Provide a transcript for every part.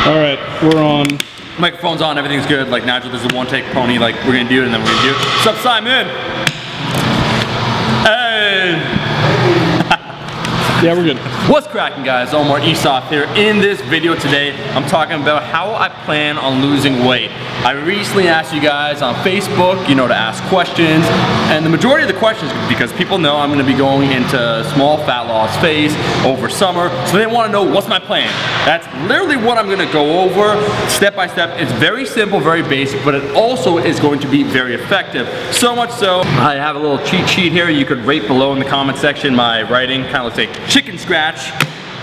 All right, we're on. Microphone's on, everything's good. Like Nigel, this is a one-take pony. Like we're gonna do it and then we're gonna do it. What's up, Simon? Hey! Yeah, we're good. What's cracking, guys? Omar Isuf here. In this video today, I'm talking about how I plan on losing weight. I recently asked you guys on Facebook, you know, to ask questions, and the majority of the questions, because people know I'm going to be going into small fat loss phase over summer, so they want to know what's my plan. That's literally what I'm going to go over step by step. It's very simple, very basic, but it also is going to be very effective. So much so, I have a little cheat sheet here. You could rate below in the comment section. My writing kind of looks like chicken scratch.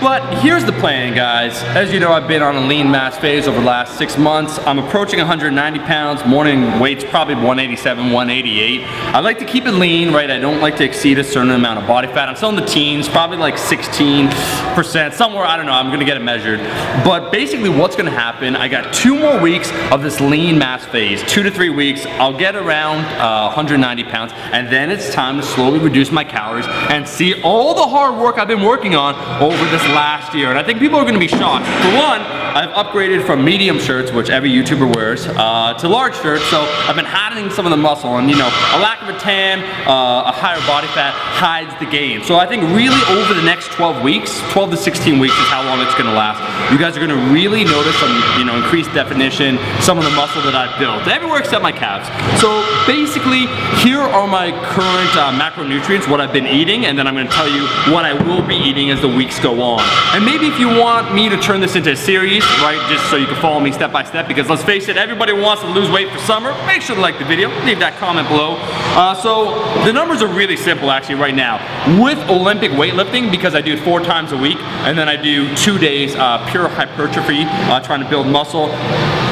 But here's the plan, guys. As you know, I've been on a lean mass phase over the last 6 months. I'm approaching 190 pounds. Morning weight's probably 187, 188. I like to keep it lean, right? I don't like to exceed a certain amount of body fat. I'm still in the teens, probably like 16%, somewhere, I don't know, I'm gonna get it measured. But basically what's gonna happen, I got 2 more weeks of this lean mass phase, 2 to 3 weeks. I'll get around 190 pounds, and then it's time to slowly reduce my calories and see all the hard work I've been working on over this last year. And I think people are going to be shocked. For one, I've upgraded from medium shirts, which every YouTuber wears, to large shirts. So I've been hiding some of the muscle, and you know, a lack of a tan, a higher body fat hides the game. So I think really over the next 12 weeks, 12 to 16 weeks is how long it's going to last. You guys are going to really notice some, you know, increased definition, some of the muscle that I've built, everywhere except my calves. So basically, here are my current macronutrients, what I've been eating, and then I'm going to tell you what I will be eating as the weeks go on. And maybe if you want me to turn this into a series, right, just so you can follow me step by step, because let's face it, everybody wants to lose weight for summer. Make sure to like the video, leave that comment below. So the numbers are really simple actually right now. With Olympic weightlifting, because I do it 4 times a week, and then I do 2 days pure hypertrophy, trying to build muscle.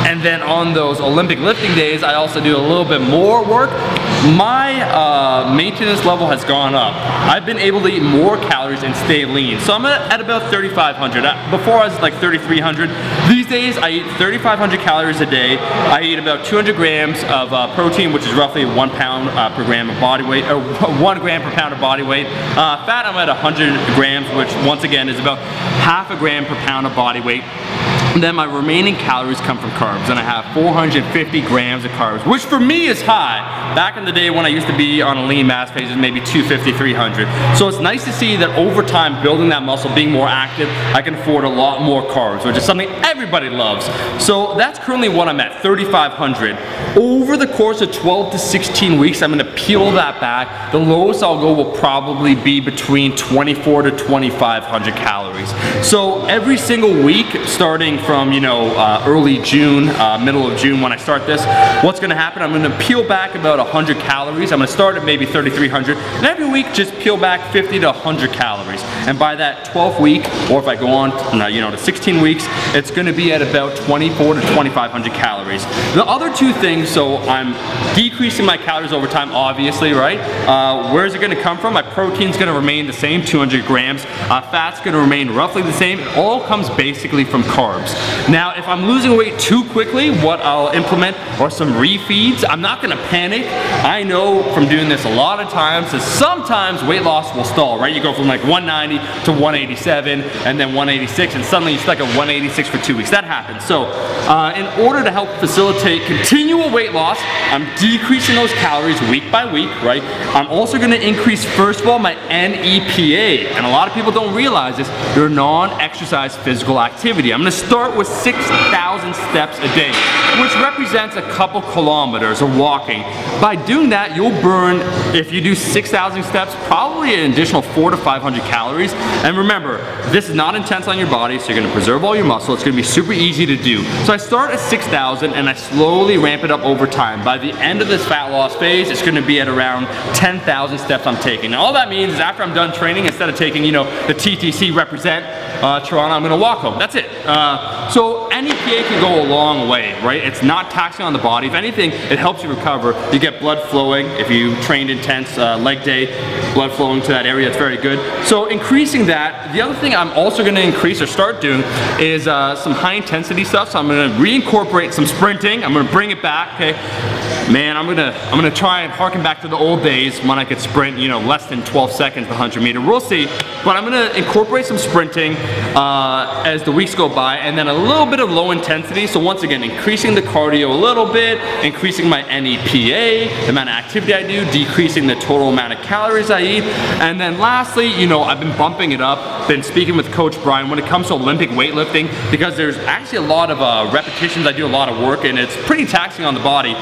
And then on those Olympic lifting days, I also do a little bit more work. My maintenance level has gone up. I've been able to eat more calories and stay lean. So I'm at about 3,500. Before I was like 3,300. These days I eat 3,500 calories a day. I eat about 200 grams of protein, which is roughly 1 pound per gram of body weight, or 1 gram per pound of body weight. Fat, I'm at 100 grams, which once again is about half a gram per pound of body weight. And then my remaining calories come from carbs, and I have 450 grams of carbs, which for me is high. Back in the day when I used to be on a lean mass phase, it was maybe 250, 300. So it's nice to see that over time, building that muscle, being more active, I can afford a lot more carbs, which is something everybody loves. So that's currently what I'm at, 3,500. Over the course of 12 to 16 weeks, I'm gonna peel that back. The lowest I'll go will probably be between 24 to 2,500 calories. So every single week, starting from, you know, early June, middle of June when I start this, what's gonna happen, I'm gonna peel back about 100 calories. I'm gonna start at maybe 3,300, and every week just peel back 50 to 100 calories. And by that 12th week, or if I go on, you know, to 16 weeks, it's gonna be at about 24 to 2,500 calories. The other 2 things, so I'm decreasing my calories over time, obviously, right? Where's it gonna come from? My protein's gonna remain the same, 200 grams. Fat's gonna remain roughly the same. It all comes basically from carbs. Now, if I'm losing weight too quickly, what I'll implement are some refeeds. I'm not gonna panic. I know from doing this a lot of times that sometimes weight loss will stall, right? You go from like 190 to 187 and then 186, and suddenly you're stuck at 186 for 2 weeks. That happens. So in order to help facilitate continual weight loss, I'm decreasing those calories week by week, right? I'm also gonna increase, first of all, my NEPA. And a lot of people don't realize this, your non-exercise physical activity. I'm gonna start with 6,000 steps a day, which represents a couple kilometers of walking. By doing that, you'll burn, if you do 6,000 steps, probably an additional 400 to 500 calories. And remember, this is not intense on your body, so you're gonna preserve all your muscle. It's gonna be super easy to do. So I start at 6,000 and I slowly ramp it up over time. By the end of this fat loss phase, it's gonna be at around 10,000 steps I'm taking. Now all that means is after I'm done training, instead of taking, you know, the TTC represent Toronto, I'm gonna walk home. That's it. So NEPA can go a long way, right? It's not taxing on the body. If anything, it helps you recover. You get blood flowing. If you trained intense leg day, blood flowing to that area, it's very good. So increasing that. The other thing I'm also gonna increase or start doing is some high intensity stuff. So I'm gonna reincorporate some sprinting. I'm gonna bring it back, okay? Man, I'm gonna try and harken back to the old days when I could sprint, you know, less than 12 seconds the 100 meter. We'll see. But I'm gonna incorporate some sprinting as the weeks go by, and then a little bit of low intensity. So once again, increasing the cardio a little bit, increasing my NEPA, the amount of activity I do, decreasing the total amount of calories I eat. And then lastly, you know, I've been bumping it up, been speaking with Coach Brian when it comes to Olympic weightlifting, because there's actually a lot of repetitions. I do a lot of work and it's pretty taxing on the body.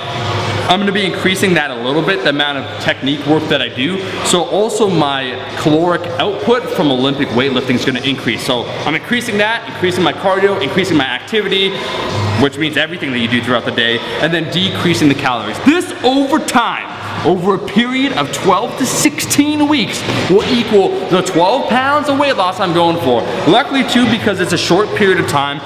I'm gonna be increasing that a little bit, the amount of technique work that I do. So also my caloric output from Olympic weightlifting is gonna increase. So I'm increasing that, increasing my cardio, increasing my activity, which means everything that you do throughout the day, and then decreasing the calories. This over time, over a period of 12 to 16 weeks, will equal the 12 pounds of weight loss I'm going for. Luckily too, because it's a short period of time,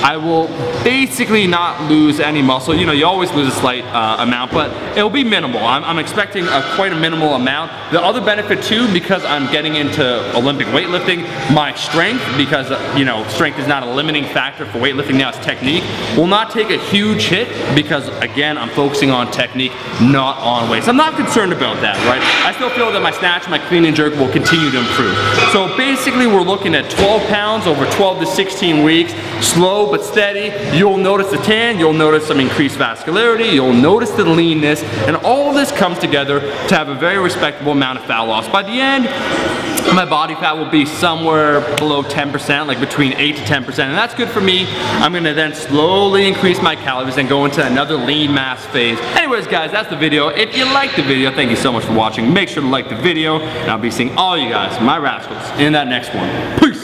I will basically not lose any muscle. You know, you always lose a slight amount, but it'll be minimal. I'm expecting quite a minimal amount. The other benefit too, because I'm getting into Olympic weightlifting, my strength, because you know, strength is not a limiting factor for weightlifting now, it's technique, will not take a huge hit because again, I'm focusing on technique, not on weight. So I'm not concerned about that, right? I still feel that my snatch, my clean and jerk will continue to improve. So basically we're looking at 12 pounds over 12 to 16 weeks, slow but steady. You'll notice the tan, you'll notice some increased vascularity, you'll notice the leanness, and all of this comes together to have a very respectable amount of fat loss. By the end, my body fat will be somewhere below 10%, like between 8 to 10%, and that's good for me. I'm gonna then slowly increase my calories and go into another lean mass phase. Anyways guys, that's the video. If you liked the video, thank you so much for watching. Make sure to like the video, and I'll be seeing all you guys, my rascals, in that next one. Peace!